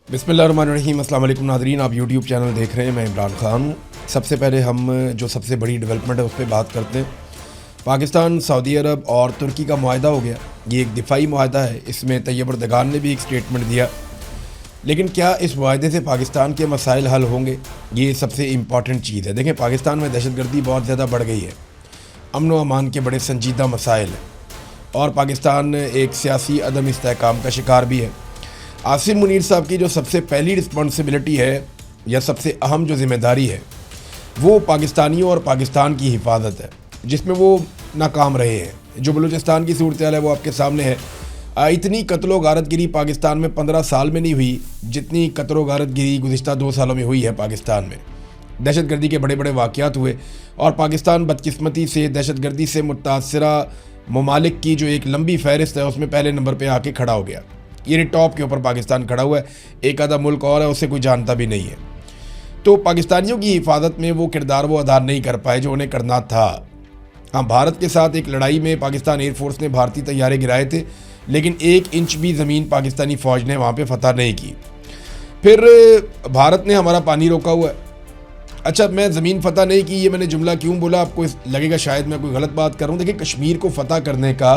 बिस्मिल्लाहिर्रहमानिर्रहीम। अस्सलाम वालेकुम नाज़रीन, आप यूट्यूब चैनल देख रहे हैं। मैं इमरान ख़ान हूँ। सबसे पहले हम जो सबसे बड़ी डेवलपमेंट है उस पर बात करते हैं। पाकिस्तान, सऊदी अरब और तुर्की का मुआहदा हो गया। ये एक दिफाई मुआहदा है। इसमें तैयब अर्दगान ने भी एक स्टेटमेंट दिया। लेकिन क्या इस मुआहदे से पाकिस्तान के मसाइल हल होंगे? ये सबसे इम्पॉर्टेंट चीज़ है। देखें, पाकिस्तान में दहशतगर्दी बहुत ज़्यादा बढ़ गई है। अमन व अमान के बड़े संजीदा मसाइल हैं और पाकिस्तान एक सियासी अदम इस्तेहकाम का शिकार भी है। आसिम मुनीर साहब की जो सबसे पहली रिस्पॉन्सिबिलिटी है या सबसे अहम जो ज़िम्मेदारी है वो पाकिस्तानियों और पाकिस्तान की हिफाजत है, जिसमें वो नाकाम रहे हैं। जो बलूचिस्तान की सूरत हाल है वो आपके सामने है। इतनी कत्लो गारतगिरी पाकिस्तान में 15 साल में नहीं हुई जितनी कत्लो गारतगिरी गुज़िश्ता 2 सालों में हुई है पाकिस्तान में। दहशतगर्दी के बड़े बड़े वाक़यात हुए और पाकिस्तान बदकिस्मती से दहशतगर्दी से मुतासरा ममालिक की जो एक लंबी फहरिस्त है उसमें पहले नंबर पर आके खड़ा हो गया। यानी टॉप के ऊपर पाकिस्तान खड़ा हुआ है। एक आधा मुल्क और है, उससे कोई जानता भी नहीं है। तो पाकिस्तानियों की हिफाजत में वो किरदार वो अदा नहीं कर पाए जो उन्हें करना था। हाँ, भारत के साथ एक लड़ाई में पाकिस्तान एयरफोर्स ने भारतीय तैयारे गिराए थे, लेकिन 1 इंच भी ज़मीन पाकिस्तानी फ़ौज ने वहाँ पे फतह नहीं की। फिर भारत ने हमारा पानी रोका हुआ है। अच्छा, मैं ज़मीन फ़तह नहीं की, ये मैंने जुमला क्यों बोला? आपको लगेगा शायद मैं कोई गलत बात कर रहा हूँ। देखिए, कश्मीर को फ़तह करने का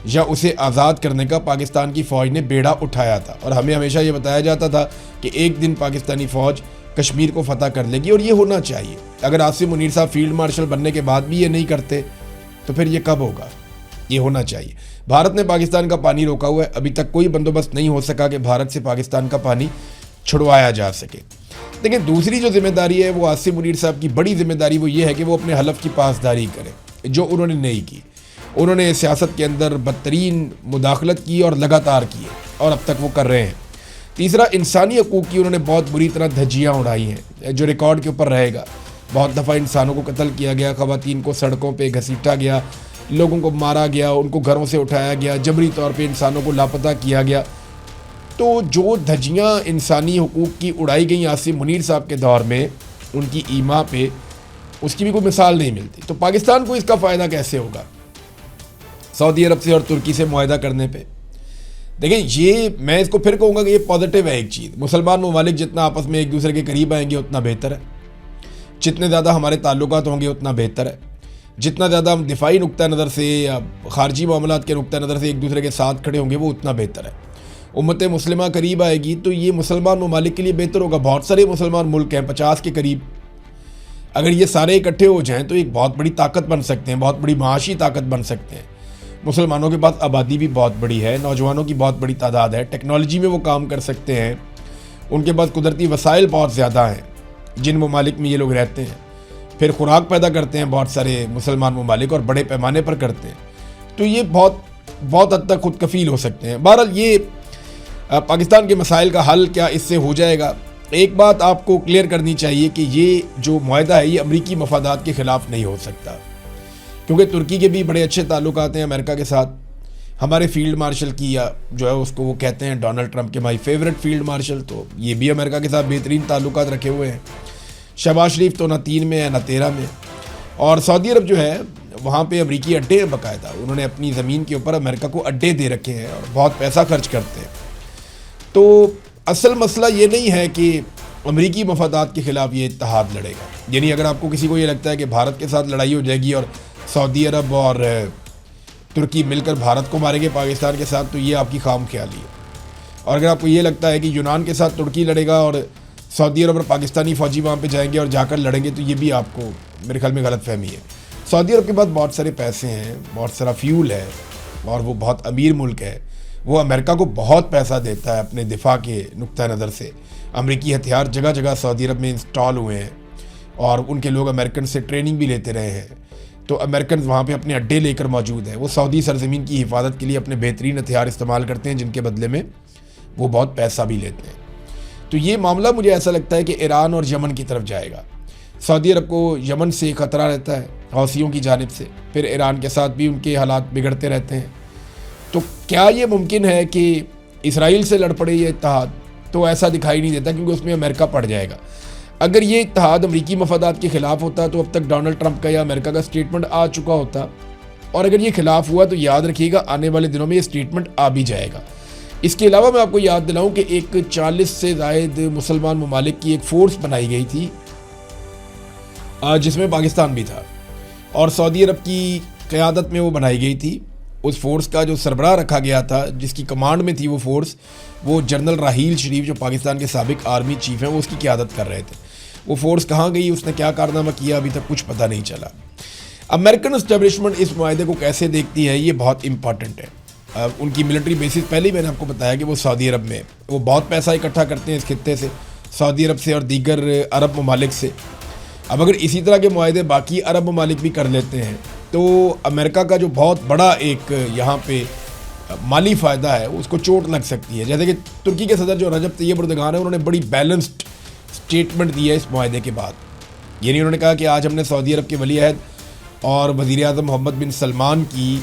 या उसे आज़ाद करने का पाकिस्तान की फ़ौज ने बेड़ा उठाया था और हमें हमेशा ये बताया जाता था कि एक दिन पाकिस्तानी फ़ौज कश्मीर को फ़तह कर लेगी और ये होना चाहिए। अगर आसिम मुनीर साहब फील्ड मार्शल बनने के बाद भी ये नहीं करते तो फिर ये कब होगा? ये होना चाहिए। भारत ने पाकिस्तान का पानी रोका हुआ है। अभी तक कोई बंदोबस्त नहीं हो सका कि भारत से पाकिस्तान का पानी छुड़वाया जा सके। लेकिन दूसरी जो जिम्मेदारी है वो आसिम मुनीर साहब की बड़ी जिम्मेदारी वो ये है कि वो अपने हलफ की पासदारी करें, जो उन्होंने नहीं की। उन्होंने सियासत के अंदर बदतरीन मुदाखलत की और लगातार की है और अब तक वो कर रहे हैं। तीसरा, इंसानी हकूक़ की उन्होंने बहुत बुरी तरह धज्जियाँ उड़ाई हैं, जो रिकॉर्ड के ऊपर रहेगा। बहुत दफ़ा इंसानों को कत्ल किया गया, ख़वातीन को सड़कों पे घसीटा गया, लोगों को मारा गया, उनको घरों से उठाया गया, जबरी तौर पे इंसानों को लापता किया गया। तो जो धज्जियाँ इंसानी हकूक़ की उड़ाई गई आसिम मुनीर साहब के दौर में उनकी ईमा पे, उसकी भी कोई मिसाल नहीं मिलती। तो पाकिस्तान को इसका फ़ायदा कैसे होगा सऊदी अरब से और तुर्की से मुआहदा करने पे? देखिए, ये मैं इसको फिर कहूँगा कि ये पॉजिटिव है। एक चीज़, मुसलमान ममालिक जितना आपस में एक दूसरे के करीब आएंगे उतना बेहतर है। जितने ज़्यादा हमारे ताल्लुकात होंगे उतना बेहतर है। जितना ज़्यादा हम दिफाई नुक्ता नज़र से या ख़ारजी मामलात के नुक्ता नज़र से एक दूसरे के साथ खड़े होंगे वो उतना बेहतर है। उम्मत मुस्लिमा करीब आएगी तो ये मुसलमान ममालिक के लिए बेहतर होगा। बहुत सारे मुसलमान मुल्क हैं, 50 के करीब। अगर ये सारे इकट्ठे हो जाएँ तो एक बहुत बड़ी ताकत बन सकते हैं, बहुत बड़ी माशी ताकत बन सकते हैं। मुसलमानों के पास आबादी भी बहुत बड़ी है, नौजवानों की बहुत बड़ी तादाद है, टेक्नोलॉजी में वो काम कर सकते हैं, उनके पास कुदरती वसाइल बहुत ज़्यादा हैं जिन ममालिक में ये लोग रहते हैं। फिर खुराक पैदा करते हैं बहुत सारे मुसलमान ममालिक और बड़े पैमाने पर करते हैं। तो ये बहुत हद तक खुद कफील हो सकते हैं। बहरहाल ये पाकिस्तान के मसाइल का हल क्या इससे हो जाएगा? एक बात आपको क्लियर करनी चाहिए कि ये जो मुआहदा है ये अमरीकी मफादात के ख़िलाफ़ नहीं हो सकता, क्योंकि तुर्की के भी बड़े अच्छे ताल्लुकात हैं अमेरिका के साथ। हमारे फील्ड मार्शल की या जो है उसको वो कहते हैं डोनाल्ड ट्रंप के माई फेवरेट फील्ड मार्शल, तो ये भी अमेरिका के साथ बेहतरीन ताल्लुकात रखे हुए हैं। शहबाज शरीफ तो ना 3 में है ना 13 में। और सऊदी अरब जो है वहाँ पे अमरीकी अड्डे हैं बाकायदा। उन्होंने अपनी ज़मीन के ऊपर अमेरिका को अड्डे दे रखे हैं और बहुत पैसा खर्च करते हैं। तो असल मसला ये नहीं है कि अमरीकी मफादात के ख़िलाफ़ ये इत्तेहाद लड़ेगा। यानी अगर आपको किसी को ये लगता है कि भारत के साथ लड़ाई हो जाएगी और सऊदी अरब और तुर्की मिलकर भारत को मारेंगे पाकिस्तान के साथ, तो ये आपकी खाम ख्याली है। और अगर आपको ये लगता है कि यूनान के साथ तुर्की लड़ेगा और सऊदी अरब और पाकिस्तानी फ़ौजी वहाँ पे जाएंगे और जाकर लड़ेंगे, तो ये भी आपको मेरे ख्याल में गलत फहमी है। सऊदी अरब के पास बहुत सारे पैसे हैं, बहुत सारा फ्यूल है और वो बहुत अमीर मुल्क है। वो अमेरिका को बहुत पैसा देता है अपने दिफा के नुक्ता नज़र से। अमरीकी हथियार जगह जगह सऊदी अरब में इंस्टॉल हुए हैं और उनके लोग अमेरिकन से ट्रेनिंग भी लेते रहे हैं। तो अमेरिकन वहाँ पे अपने अड्डे लेकर मौजूद हैं। वो सऊदी सरजमीन की हिफाजत के लिए अपने बेहतरीन हथियार इस्तेमाल करते हैं, जिनके बदले में वो बहुत पैसा भी लेते हैं। तो ये मामला मुझे ऐसा लगता है कि ईरान और यमन की तरफ जाएगा। सऊदी अरब को यमन से ख़तरा रहता है हौसियों की जानिब से, फिर ईरान के साथ भी उनके हालात बिगड़ते रहते हैं। तो क्या ये मुमकिन है कि इसराइल से लड़ पड़े ये इत्तेहाद? तो ऐसा दिखाई नहीं देता, क्योंकि उसमें अमेरिका पड़ जाएगा। अगर ये इत्तेहाद अमरीकी मफादात के ख़िलाफ़ होता तो अब तक डोनाल्ड ट्रंप का या अमेरिका का स्टेटमेंट आ चुका होता, और अगर ये खिलाफ हुआ तो याद रखिएगा आने वाले दिनों में ये स्टेटमेंट आ भी जाएगा। اس کے علاوہ میں آپ کو یاد دلاؤں کہ ایک 40 سے زائد مسلمان ممالک کی ایک فورس بنائی گئی تھی جس میں پاکستان بھی تھا، اور سعودی عرب کی قیادت میں وہ بنائی گئی تھی۔ اس فورس کا جو سربراہ رکھا گیا تھا، جس کی کمانڈ میں تھی وہ فورس، وہ جنرل راحیل شریف جو پاکستان کے سابق آرمی چیف ہیں، وہ اس کی قیادت کر رہے تھے۔ وہ فورس کہاں گئی، اس نے کیا کارنامہ کیا، ابھی تک کچھ پتہ نہیں چلا۔ امریکن اسٹیبلشمنٹ اس معاہدے کو کیسے دیکھتی ہے، یہ بہت امپورٹنٹ ہے۔ ان کی ملٹری بیسز پہلے ہی میں نے آپ کو بتایا کہ وہ سعودی عرب میں، وہ بہت پیسہ اکٹھا کرتے ہیں اس خطے سے، سعودی عرب سے اور دیگر عرب ممالک سے۔ اب اگر اسی طرح کے معاہدے باقی عرب ممالک بھی کر لیتے ہیں تو امریکہ کا جو بہت بڑا ایک یہاں پہ مالی فائدہ ہے اس کو چوٹ لگ سکتی ہے۔ جیسے کہ ترکی کے صدر جو رجب طیب اردگان ہیں، انہوں نے بڑی بیلنسڈ سٹیٹمنٹ دی ہے اس معاہدے کے بعد۔ یعنی انہوں نے کہا کہ آج ہم نے سعودی عرب کے ولی عہد اور وزیر اعظم محمد بن سلمان کی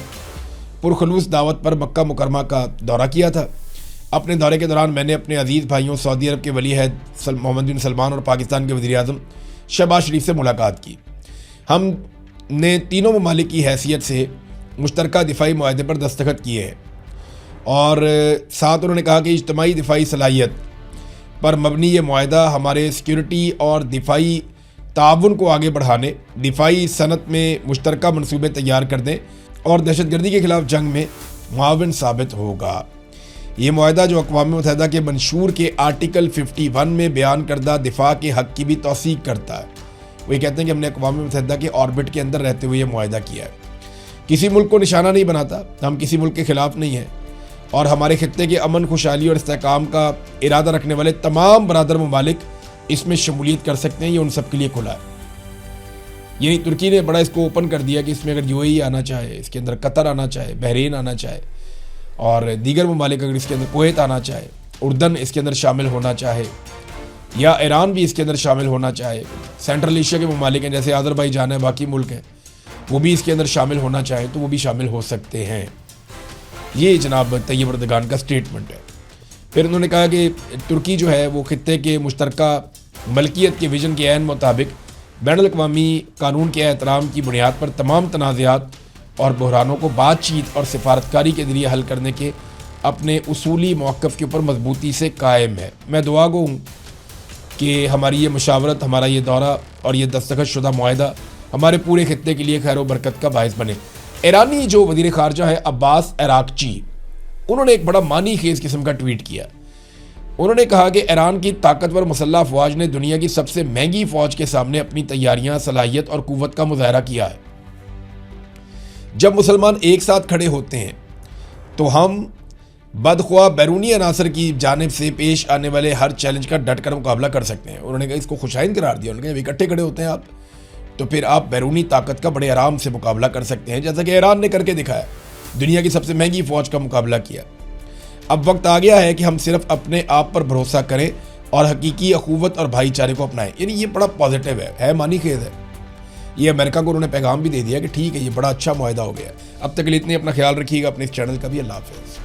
پرخلوص دعوت پر مکہ مکرمہ کا دورہ کیا تھا۔ اپنے دورے کے دوران میں نے اپنے عزیز بھائیوں سعودی عرب کے ولی عہد محمد بن سلمان اور پاکستان کے وزیر اعظم شہباز شریف سے ملاقات کی۔ ہم نے تینوں ممالک کی حیثیت سے مشترکہ دفاعی معاہدے پر دستخط کیے ہیں، اور ساتھ انہوں نے کہا کہ اجتماعی دفاعی صلاحیت پر مبنی یہ معاہدہ ہمارے سیکیورٹی اور دفاعی تعاون کو آگے بڑھانے، دفاعی صنعت میں مشترکہ منصوبے تیار کرنے اور دہشت گردی کے خلاف جنگ میں معاون ثابت ہوگا۔ یہ معاہدہ جو اقوام متحدہ کے منشور کے آرٹیکل 51 میں بیان کردہ دفاع کے حق کی بھی توثیق کرتا ہے۔ وہ یہ کہتے ہیں کہ ہم نے اقوام متحدہ کے آربٹ کے اندر رہتے ہوئے یہ معاہدہ کیا ہے۔ کسی ملک کو نشانہ نہیں بناتا، ہم کسی ملک کے خلاف نہیں ہیں، اور ہمارے خطے کے امن، خوشحالی اور استحکام کا ارادہ رکھنے والے تمام برادر ممالک اس میں شمولیت کر سکتے ہیں۔ یہ ان سب کے لیے کھلا ہے۔ یعنی ترکی نے بڑا اس کو اوپن کر دیا کہ اس میں اگر یو اے ای آنا چاہے، اس کے اندر قطر آنا چاہے، بحرین آنا چاہے، اور دیگر ممالک اگر اس کے اندر کویت آنا چاہے، اردن اس کے اندر شامل ہونا چاہے، یا ایران بھی اس کے اندر شامل ہونا چاہے، سینٹرل ایشیا کے ممالک ہیں جیسے آذربائیجان ہے، باقی ملک ہیں، وہ بھی اس کے اندر شامل ہونا چاہیں تو وہ بھی شامل ہو سکتے ہیں۔ یہ جناب طیب اردگان کا سٹیٹمنٹ ہے۔ پھر انہوں نے کہا کہ ترکی جو ہے وہ خطے کے مشترکہ ملکیت کے ویژن کے عین مطابق بین الاقوامی قانون کے احترام کی بنیاد پر تمام تنازعات اور بحرانوں کو بات چیت اور سفارتکاری کے ذریعے حل کرنے کے اپنے اصولی موقف کے اوپر مضبوطی سے قائم ہے۔ میں دعا گو ہوں کہ ہماری یہ مشاورت، ہمارا یہ دورہ اور یہ دستخط شدہ معاہدہ ہمارے پورے خطے کے لیے خیر و برکت کا باعث بنے۔ ایرانی جو وزیر خارجہ ہے عباس عراقچی، انہوں نے ایک بڑا معنی خیز قسم کا ٹویٹ کیا۔ انہوں نے کہا کہ ایران کی طاقتور مسلح افواج نے دنیا کی سب سے مہنگی فوج کے سامنے اپنی تیاریاں، صلاحیت اور قوت کا مظاہرہ کیا ہے۔ جب مسلمان ایک ساتھ کھڑے ہوتے ہیں تو ہم بدخواہ بیرونی عناصر کی جانب سے پیش آنے والے ہر چیلنج کا ڈٹ کر مقابلہ کر سکتے ہیں۔ انہوں نے کہا اس کو خوشائند قرار دیا، انہوں نے کہا جب اکٹھے کھڑے ہوتے ہیں آپ تو پھر آپ بیرونی طاقت کا بڑے آرام سے مقابلہ کر سکتے ہیں، جیسا کہ ایران نے کر کے دکھایا، دنیا کی سب سے مہنگی فوج کا مقابلہ کیا۔ اب وقت آ گیا ہے کہ ہم صرف اپنے آپ پر بھروسہ کریں اور حقیقی اخوت اور بھائی چارے کو اپنائیں۔ یعنی یہ بڑا پازیٹیو ہے معنی خیز ہے۔ یہ امریکہ کو انہوں نے پیغام بھی دے دیا کہ ٹھیک ہے، یہ بڑا اچھا معاہدہ ہو گیا۔ اب تک کے لیے اتنے، اپنا خیال رکھیے گا، اپنے اس چینل کا بھی۔ اللہ حافظ۔